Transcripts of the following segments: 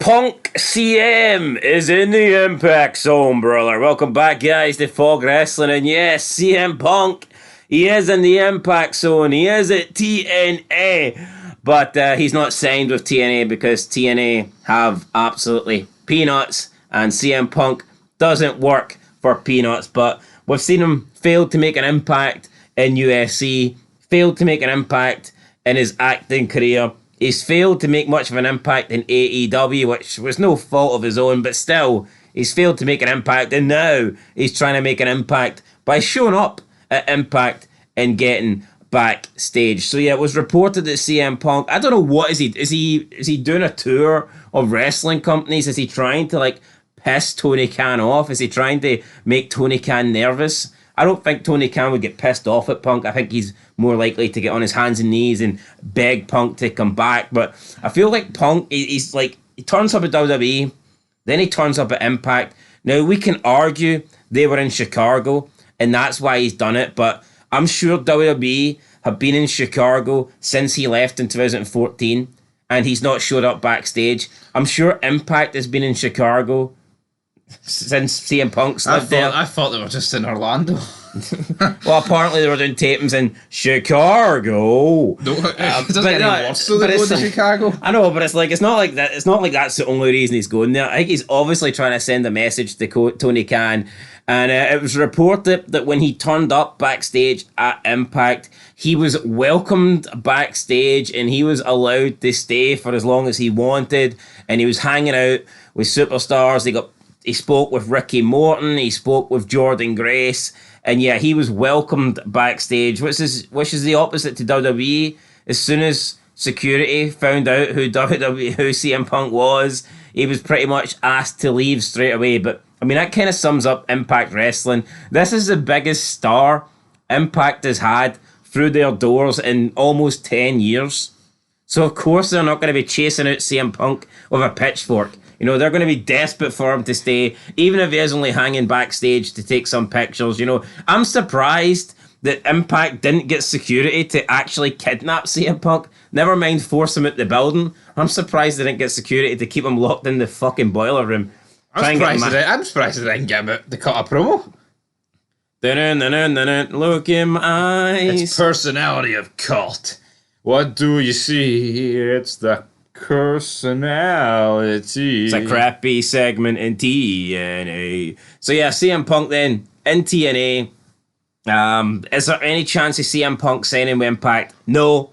Punk CM is in the Impact Zone, brother. Welcome back, guys, to Fog Wrestling. And yes, CM Punk, he is in the Impact Zone. He is at TNA. But he's not signed with TNA because TNA have absolutely peanuts. And CM Punk doesn't work for peanuts. But we've seen him fail to make an impact in UFC, failed to make an impact in his acting career. He's failed to make much of an impact in AEW, which was no fault of his own, but still, he's failed to make an impact, and now he's trying to make an impact by showing up at Impact and getting backstage. So yeah, it was reported that CM Punk, I don't know what is he doing a tour of wrestling companies? Is he trying to piss Tony Khan off? Is he trying to make Tony Khan nervous? I don't think Tony Khan would get pissed off at Punk. I think he's more likely to get on his hands and knees and beg Punk to come back. But I feel like Punk, he turns up at WWE, then he turns up at Impact. Now, we can argue they were in Chicago, and that's why he's done it. But I'm sure WWE have been in Chicago since he left in 2014, and he's not showed up backstage. I'm sure Impact has been in Chicago since CM Punk's lived there. I thought they were just in Orlando. Well, apparently they were doing tapings in Chicago. No, it doesn't get any worse so they go to Chicago. I know, but it's not like that. It's not like that's the only reason he's going there. I think he's obviously trying to send a message to Tony Khan. And it was reported that when he turned up backstage at Impact, he was welcomed backstage and he was allowed to stay for as long as he wanted. And he was hanging out with superstars. He spoke with Ricky Morton. He spoke with Jordan Grace. And yeah, he was welcomed backstage, which is the opposite to WWE. As soon as security found out who CM Punk was, he was pretty much asked to leave straight away. But I mean, that kind of sums up Impact Wrestling. This is the biggest star Impact has had through their doors in almost 10 years. So of course they're not going to be chasing out CM Punk with a pitchfork. You know, they're going to be desperate for him to stay, even if he is only hanging backstage to take some pictures. You know, I'm surprised that Impact didn't get security to actually kidnap CM Punk. Never mind force him out the building. I'm surprised they didn't get security to keep him locked in the fucking boiler room. I'm surprised they didn't get him to cut a promo. Look in my eyes. It's personality of cult. What do you see? It's the personality. It's a crappy segment in TNA. So yeah, CM Punk then in TNA. Is there any chance of CM Punk signing with Impact? No.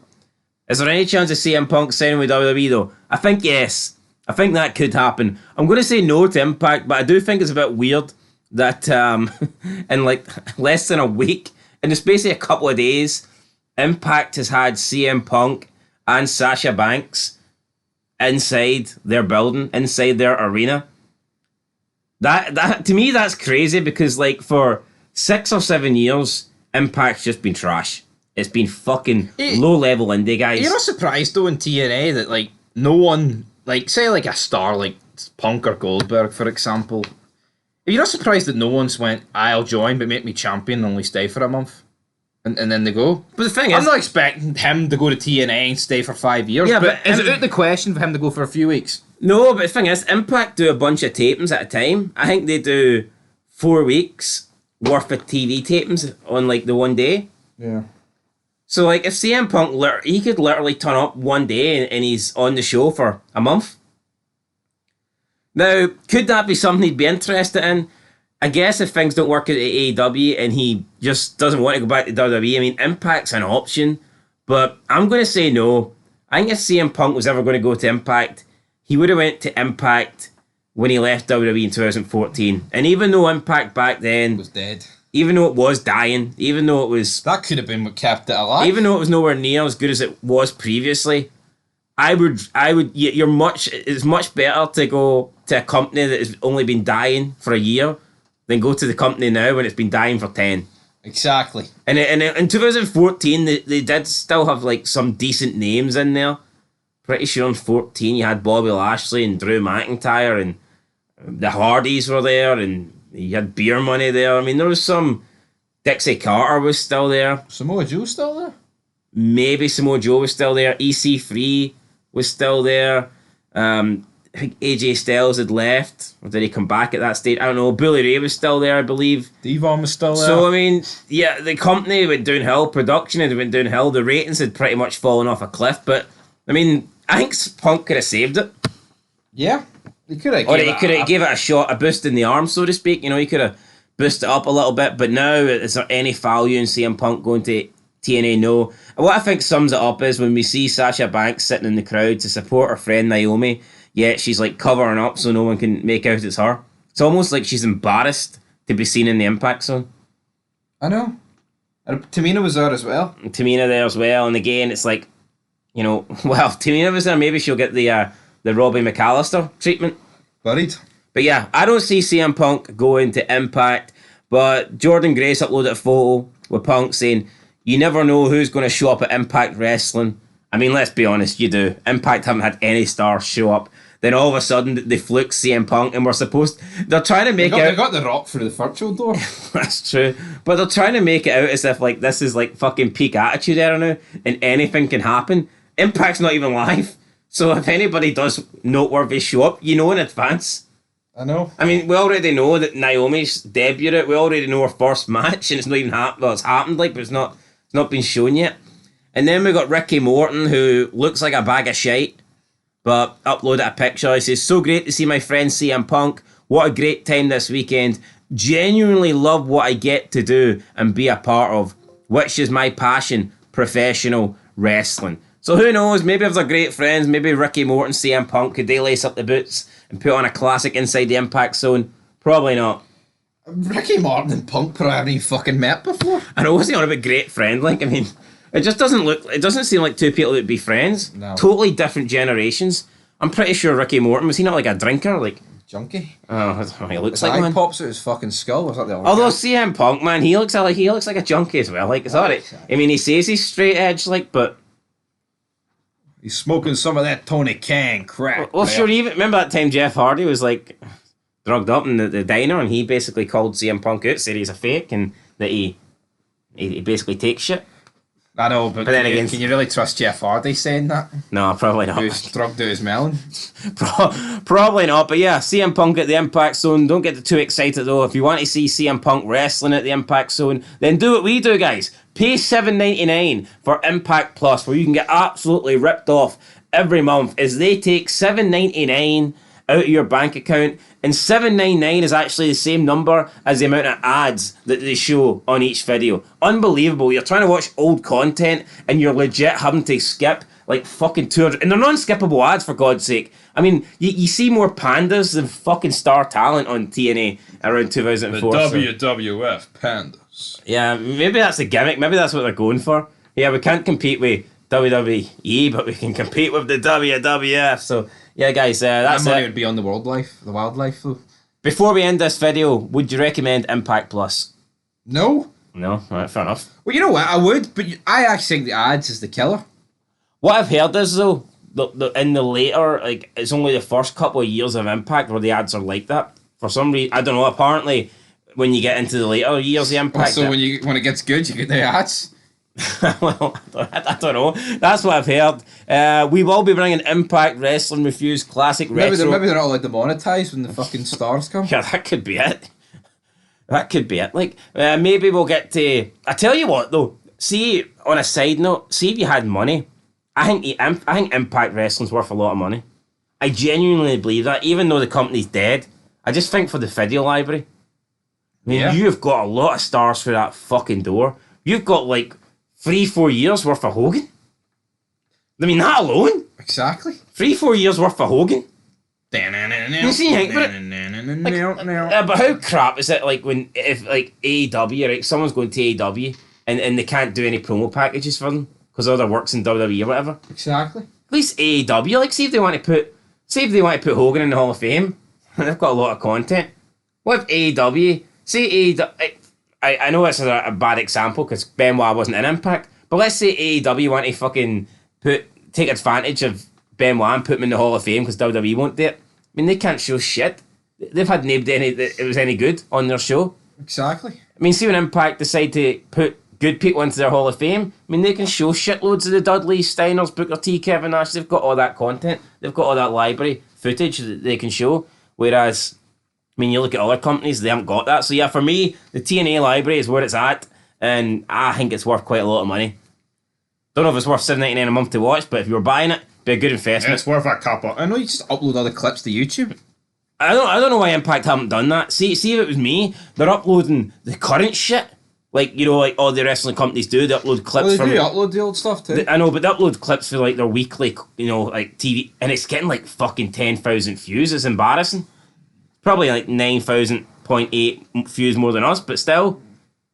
Is there any chance of CM Punk signing with WWE though? I think yes. I think that could happen. I'm going to say no to Impact, but I do think it's a bit weird that in less than a week, in the space of a couple of days, Impact has had CM Punk and Sasha Banks inside their building, inside their arena. That to me, that's crazy because for 6 or 7 years, Impact's just been trash. It's been fucking low-level indie guys. You're not surprised though in TNA that no one, say a star like Punk or Goldberg, for example. You're not surprised that no one's went, I'll join, but make me champion and only stay for a month. And then they go. But the thing I'm not expecting him to go to TNA and stay for 5 years. Yeah, but is it out the question for him to go for a few weeks? No, but the thing is, Impact do a bunch of tapings at a time. I think they do 4 weeks worth of TV tapings on the one day. Yeah. So if CM Punk, he could literally turn up one day and he's on the show for a month. Now, could that be something he'd be interested in? I guess if things don't work at AEW and he just doesn't want to go back to WWE, I mean, Impact's an option, but I'm going to say no. I think if CM Punk was ever going to go to Impact, he would have went to Impact when he left WWE in 2014. And even though Impact back then was dead, even though it was dying, even though it was... That could have been what kept it alive. Even though it was nowhere near as good as it was previously, it's much better to go to a company that has only been dying for a year than go to the company now when it's been dying for 10. Exactly. And in 2014, they did still have some decent names in there. Pretty sure in 14 you had Bobby Lashley and Drew McIntyre and the Hardys were there and you had Beer Money there. I mean, there was some... Dixie Carter was still there. Samoa Joe still there? Maybe Samoa Joe was still there. EC3 was still there. I think AJ Styles had left, or did he come back at that stage? I don't know. Bully Ray was still there, I believe. Devon was still there. So, I mean, yeah, the company went downhill, production had went downhill, the ratings had pretty much fallen off a cliff, but, I mean, I think Punk could have saved it. Yeah. He could have gave it a shot, a boost in the arm, so to speak. You know, he could have boosted it up a little bit, but now, is there any value in CM Punk going to TNA? No. And what I think sums it up is when we see Sasha Banks sitting in the crowd to support her friend Naomi, yet she's like covering up so no one can make out it's her. It's almost like she's embarrassed to be seen in the Impact Zone. I know. And Tamina was there as well. And Tamina there as well, and again, it's like, you know, well, if Tamina was there, maybe she'll get the Robbie McAllister treatment. Buried. But yeah, I don't see CM Punk going to Impact, but Jordan Grace uploaded a photo with Punk saying, you never know who's going to show up at Impact Wrestling. I mean, let's be honest, you do. Impact haven't had any stars show up. Then all of a sudden, they fluke CM Punk, and they're trying to make They got The Rock through the virtual door. That's true. But they're trying to make it out as if, like, this is, like, fucking peak Attitude Era now, and anything can happen. Impact's not even live. So if anybody does noteworthy show up, you know in advance. I know. I mean, we already know that Naomi's debuted. We already know her first match, and it's not even happened. Well, it's happened, like, but it's not been shown yet. And then we got Ricky Morton, who looks like a bag of shite, but uploaded a picture. He says, so great to see my friend CM Punk. What a great time this weekend. Genuinely love what I get to do and be a part of, which is my passion, professional wrestling. So who knows, maybe if they're great friends, maybe Ricky Morton, CM Punk, could they lace up the boots and put on a classic inside the Impact Zone? Probably not. Ricky Morton and Punk probably haven't even fucking met before. I know, wasn't he on about great friend? Like, I mean, it doesn't seem like two people that would be friends. No. Totally different generations. I'm pretty sure Ricky Morton, was he not like a drinker? Like, junkie. Oh, that's what he looks His like, eye man. pops out his fucking skull. Was that the Although CM Punk, man, he looks like a junkie as well. Like, it's alright. I mean, he says he's straight edge, like, but he's smoking some of that Tony Khan crack. well, sure. Even remember that time Jeff Hardy was like drugged up in the diner, and he basically called CM Punk out, said he's a fake, and that he basically takes shit. I know, but then again, can you really trust Jeff Hardy saying that? No, probably not. Who's drugged out his melon? Probably not. But yeah, CM Punk at the Impact Zone. Don't get too excited though. If you want to see CM Punk wrestling at the Impact Zone, then do what we do, guys. Pay $7.99 for Impact Plus, where you can get absolutely ripped off every month as they take $7.99 out of your bank account, and $7.99 is actually the same number as the amount of ads that they show on each video. Unbelievable. You're trying to watch old content and you're legit having to skip like fucking 200, and they're non-skippable ads, for God's sake. I mean, you see more pandas than fucking star talent on TNA around 2004. The WWF Pandas. Yeah, maybe that's the gimmick. Maybe that's what they're going for. Yeah, we can't compete with WWE, but we can compete with the WWF. So, yeah, guys, that's that money it. would be on the wildlife, though. Before we end this video, would you recommend Impact Plus? No. No? Alright, fair enough. Well, you know what? I would, but I actually think the ads is the killer. What I've heard is, though, in the later, like, it's only the first couple of years of Impact where the ads are like that. For some reason, I don't know, apparently, when you get into the later years of Impact... So when it gets good, you get the ads? Well, I don't know. That's what I've heard. We will be bringing Impact Wrestling Reviews Classic Retro. Maybe they're not allowed to monetize when the fucking stars come. Yeah, that could be it. That could be it. Like, maybe we'll get to... I tell you what, though. See, on a side note, see if you had money. I think Impact Wrestling's worth a lot of money. I genuinely believe that, even though the company's dead. I just think for the video library. I mean, you've got a lot of stars through that fucking door. You've got, like, 3-4 years worth of Hogan. I mean, that alone. Exactly. 3-4 years worth of Hogan. You see, Hank, but how crap is it, like, if AEW, right, someone's going to AEW and they can't do any promo packages for them because all their work's in WWE or whatever. Exactly. At least AEW, like, see if they want to put Hogan in the Hall of Fame. They've got a lot of content. What if AEW, say AEW, I know it's a bad example because Benoit wasn't in Impact, but let's say AEW want to fucking take advantage of Benoit and put him in the Hall of Fame because WWE won't do it. I mean, they can't show shit. They've had nobody that it was any good on their show. Exactly. I mean, see when Impact decide to put good people into their Hall of Fame, I mean, they can show shitloads of the Dudleys, Steiners, Booker T, Kevin Nash. They've got all that content. They've got all that library footage that they can show. Whereas, I mean, you look at other companies, they haven't got that. So yeah, for me, the TNA library is where it's at, and I think it's worth quite a lot of money. Don't know if it's worth $7.99 a month to watch, but if you were buying it, it'd be a good investment. It's worth a couple. I know you just upload all the clips to YouTube. I don't know why Impact haven't done that. See if it was me, they're uploading the current shit. Like, you know, like all the wrestling companies do, they upload clips Well, they from... do upload the old stuff too. I know, but they upload clips for like their weekly, you know, like TV, and it's getting like fucking 10,000 views. It's embarrassing. Probably like 9,000.8 views more than us, but still.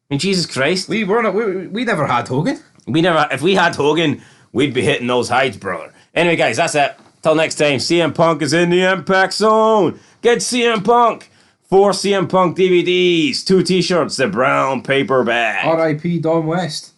I mean, Jesus Christ. We never had Hogan. If we had Hogan, we'd be hitting those heights, brother. Anyway, guys, that's it. Till next time, CM Punk is in the Impact Zone. Get CM Punk. 4 CM Punk DVDs, 2 t-shirts, the brown paperback. R.I.P. Don West.